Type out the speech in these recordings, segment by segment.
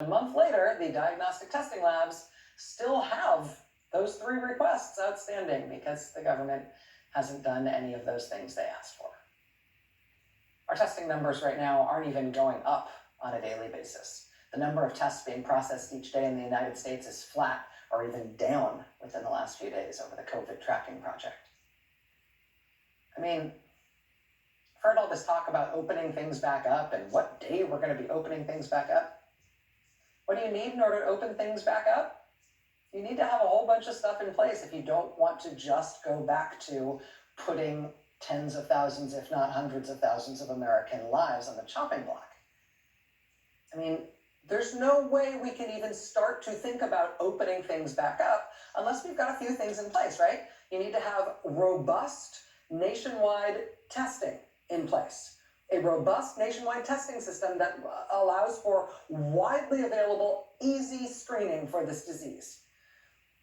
A month later, the diagnostic testing labs still have those 3 requests outstanding because the government hasn't done any of those things they asked for. Our testing numbers right now aren't even going up on a daily basis. The number of tests being processed each day in the United States is flat or even down within the last few days over the COVID tracking project. I mean, I've heard all this talk about opening things back up and what day we're going to be opening things back up. What do you need in order to open things back up? You need to have a whole bunch of stuff in place if you don't want to just go back to putting tens of thousands, if not hundreds of thousands of American lives on the chopping block. I mean, there's no way we can even start to think about opening things back up unless we've got a few things in place, right? You need to have robust nationwide testing in place. A robust nationwide testing system that allows for widely available, easy screening for this disease.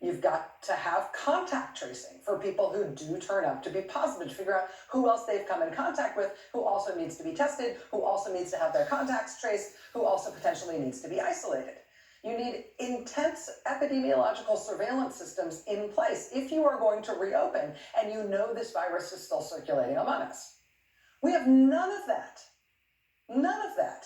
You've got to have contact tracing for people who do turn up to be positive, to figure out who else they've come in contact with, who also needs to be tested, who also needs to have their contacts traced, who also potentially needs to be isolated. You need intense epidemiological surveillance systems in place if you are going to reopen and you know this virus is still circulating among us. We have none of that. None of that.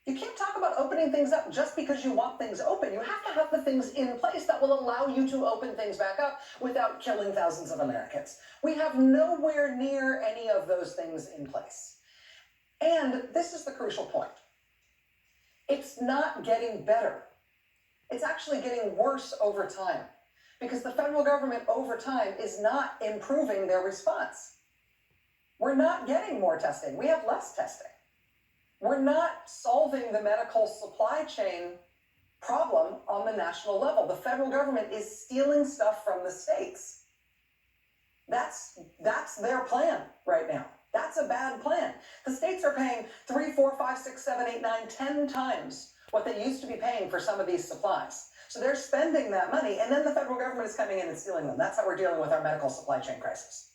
You can't talk about opening things up just because you want things open. You have to have the things in place that will allow you to open things back up without killing thousands of Americans. We have nowhere near any of those things in place. And this is the crucial point. It's not getting better. It's actually getting worse over time because the federal government over time is not improving their response. We're not getting more testing. We have less testing. We're not solving the medical supply chain problem on the national level. The federal government is stealing stuff from the states. That's their plan right now. That's a bad plan. The states are paying 3, 4, 5, 6, 7, 8, 9, 10 times what they used to be paying for some of these supplies. So they're spending that money, and then the federal government is coming in and stealing them. That's how we're dealing with our medical supply chain crisis.